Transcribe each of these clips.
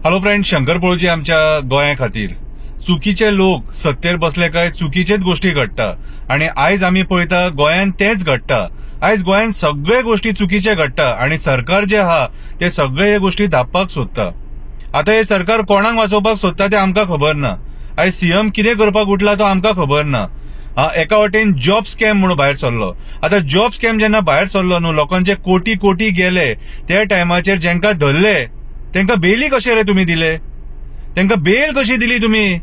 Hello friend, Shankar पळोवची आमच्या गोंया खातीर चुकीचे लोक सत्तेर बसले काय चुकीचेच गोष्टी घडटा आणि आयज आमी पळयता गोंयान तेच घडटा। आयज गोंयान सगळे गोष्टी चुकीचे घडटा आणि सरकार जे आहा ते सगळे हे गोष्टी धापपाक सोदता। आता हे सरकार कोणाक वाचोवपाक सोदता ते आमकां खबर ना। आयज सीएम कितें करपाक उठला तो आमकां खबर ना। एका वाटेन जॉब स्कॅम म्हणून भायर सरलो। आता जॉब स्कॅम जेन्ना भायर सरलो न्हू, लोकांचे कोटी कोटी गेले, त्या टायमाचेर जेंकां धरले तेंकां बेली कशे रे तुम्ही दिले? तेंकां बेल कशी दिली तुम्ही?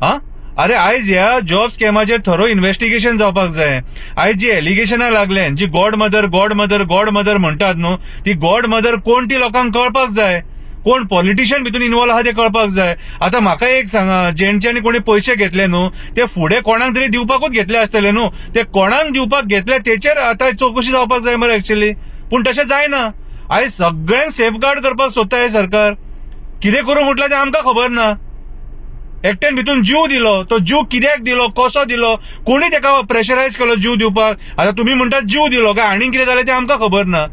अरे आयज ह्या जॉब स्कॅमाचेर थरो इन्व्हेस्टिगेशन जावपाक जाय। आयज जी एलिगेशनां लागले, जी god mother god mother god mother म्हणटात न्हू, ती गॉड मदर कोण ती लोकांक कळपाक जाय। कोण पॉलिटिशियन भितून इन्वॉल्व आहा ते कळपाक जाय। आता म्हाका एक सांगा, जेंच्यांनी कोणी पयशे घेतले न्हू ते फुडें कोणाक तरी दिवपाकूच घेतले आसतले न्हू, ते कोणाक दिवपाक घेतले तेचेर आता चौकशी जावपाक जाय मरे एक्चुअली। पूण तशें जायना। आयज सगळ्यांक सेफगार्ड करपाक सोदता हे सरकार। कितें करूंक म्हटलं ते आमकां खबर ना। एकट्यान भितून जीव दिलो, तो जीव कित्याक दिलो, कसो दिलो, कोणी तेका प्रेशरायज केलो जीव दिवपाक। आता तुम्ही म्हणटात जीव दिलो काय, आनीक कितें जालें ते आमकां खबर ना।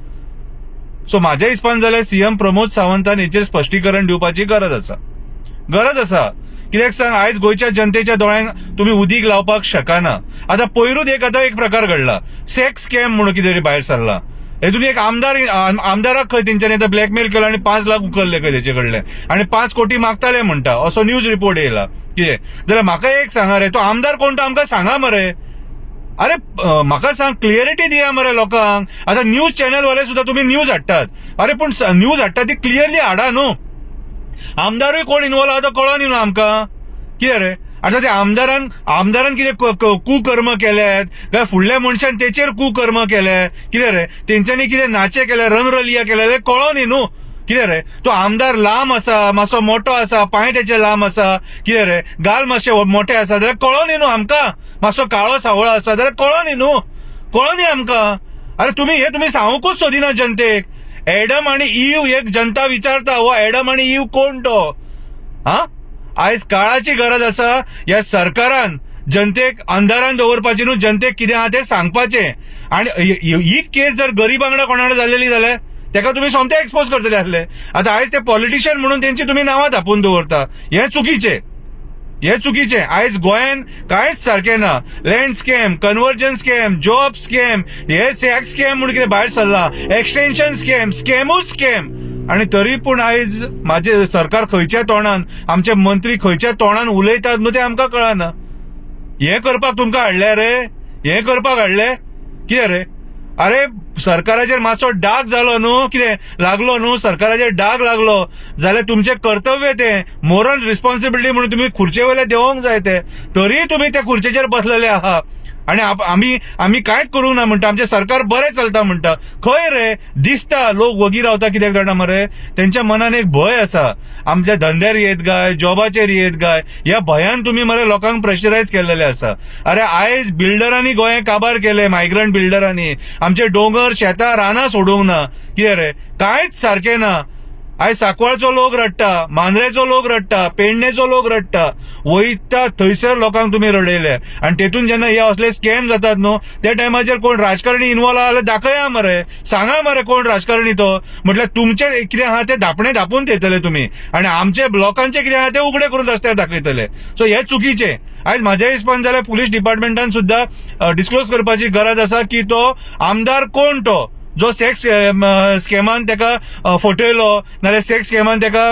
सो म्हाज्या हिसपान जाल्यार सीएम प्रमोद सावंतान हेचेर स्पश्टीकरण दिवपाची गरज आसा। कित्याक सांग, आयज गोंयच्या जनतेच्या दोळ्यांक तुम्ही उदीक लावपाक शकना। आता पयरूच एक प्रकार घडला, सेक्स स्कॅम म्हणून कितें तरी भायर सरला। हेतून एक आमदाराक खंय तेंच्यांनी ब्लॅकमेल केलो आणि 5 लाख उखलले खंय तेचे कडले आणि 5 कोटी मागताले म्हणटा, असो न्यूज रिपोर्ट येयला। कितें जाल्यार म्हाका एक सांगा रे, तो आमदार कोण तो आमकां सांगा मरे। अरे म्हाका सांग, क्लियरिटी दिया मरे लोकांक। आता न्यूज चॅनलवाले सुद्धा तुम्ही न्यूज हाडटात, अरे पण न्यूज हाडटा ती क्लियरली हाडा न्हू। आमदारूय कोण इन्वॉल्व आहा तो कळोनी न्हू आमकां। कितें रे, आता ते आमदारान कितें कुकर्म केल्यात काय फुडल्या मनशान तेचेर कुकर्म केले? कितें रे, तेंच्यांनी कितें नाचे केले, रणरलिया केले कळोनी न्हू। कितें रे, तो आमदार लांब आसा, मातसो मोठो आसा, पांय त्याचे लांब आसा, कितें रे, गाल मातशे मोठे आसा जाल्यार कळोनी न्हू आमकां। मातसो काळो सावळो आसा जाल्यार कळोनी न्हू, कळोनी आमकां। अरे तुम्ही सांगूकूच सोदिना जनतेक। एडम आणि ईव एक जनता विचारता, हो एडम आणि ईव कोण तो? आयज काळाची गरज आसा या सरकारान जनतेक अंधारान दवरपाची न्हू, जनतेक कितें आहा ते सांगपाचें। आणि ही केस जर गरीब वांगडा कोणाकडे जाल्लेली जाल्यार तेका तुम्ही सोमते एक्सपोज करतले आसले। आता आयज ते पॉलिटिशियन म्हणून त्यांची तुम्ही नांवां धापून दवरता, हे चुकीचे। आयज गोंयान कांयच सारखें ना। Land scam, conversion scam, job scam, हे सेक्स स्कॅम म्हणून कितें भायर सरला, एक्सटेन्शन स्कॅम, स्कॅमूच स्कॅम। आणि तरी पूण आयज माझे सरकार खंयच्या तोंडान, आमचे मंत्री खंयच्या तोंडान उलयतात न्हू ते आमकां कळना। हे करपाक तुमकां हाडले रे, हे करपाक हाडले? कितें रे, अरे सरकाराचेर मातसो डाग जालो न्हू, कितें लागलो न्हू, सरकाराचेर डाग लागलो जाल्यार तुमचे कर्तव्य ते मोरल रिस्पॉन्सिबिलिटी म्हणून तुम्ही खुर्चे वयले देवोंक जाय ते। तरी तुम्ही त्या खुर्चेचेर बसलेले आहात आणि आम्ही कांयच करूंक ना म्हणटा, आमचे सरकार बरें चलता म्हणटा। खंय रे, दिसता लोक वगी रावता कित्याक जाणा मरे, तेंच्या मनान एक भय आसा, आमच्या धंद्यार येत गाय, जॉबाचेर येत गाय, ह्या भयान तुम्ही मरे लोकांक प्रेशरायज केलेले आसा। अरे आयज बिल्डरांनी गोंय काबार केले, मायग्रंट बिल्डरांनी आमचे डोंगर शेतां रानां सोडूंक ना। कितें रे, कांयच सारखें ना। आयज सांकवाळचो लोक रडटा, मांद्रेचो लोक रडटा, पेडणेचो लोक रडटा, वयता थंयसर लोकांक तुम्ही रडयले। आणि तेतून जेन्ना हे असले स्कॅम जातात न्हू, त्या टायमाचेर कोण राजकारणी इन्वॉल्व आहा दाखया मरे, सांगा मरे कोण राजकारणी तो। म्हटल्यार तुमचे कितें आहा ते धापून थेयतले तुम्ही आणि आमचे लोकांचे कितें आहा ते उघडे करून रस्त्यार दाखयतले। सो हे चुकीचे। आयज म्हाज्या हिसपान जाल्यार पुलीस डिपार्टमेंटान सुद्धा डिस्क्लोज करपाची गरज आसा की तो आमदार कोण तो, जो सेक्स स्कॅमान तेका फटयलो नाल्यार सेक्स स्कॅमान तेका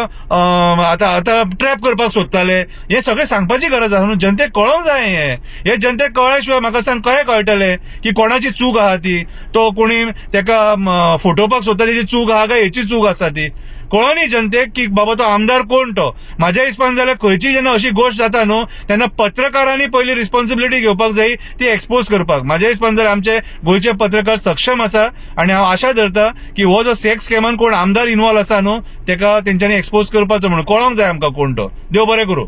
आता ट्रॅप करपाक सोदताले, हे सगळे सांगपाची गरज आसा न्हू। जनतेक कळोंक जाय हे जनतेक कळ्ळ्या शिवाय म्हाका सांग कशें कळटले की कोणाची चूक आहा ती, तो कोणी तेका फटोवपाक सोदता तेची चूक आहा काय हेची चूक आसा ती। कळोनी जनतेक की बाबा तो आमदार कोण तो। म्हाज्या हिसपान जाल्यार खंयची जेन्ना अशी गोष्ट जाता न्हू, तेन्ना पत्रकारांनी पयली रिस्पॉन्सिबिलिटी घेवपाक जाय ती एक्सपोज करपाक। म्हाज्या हिसपान जाल्यार आमचे गोंयचे पत्रकार सक्षम आसा आणि हांव आशा धरता की हो जो सेक्स स्कॅमान कोण आमदार इन्वॉल्व आसा न्हू, तेका तेंच्यांनी एक्सपोज करपाचो म्हणून कळोंक जाय आमकां कोण तो। देव बरें करूं।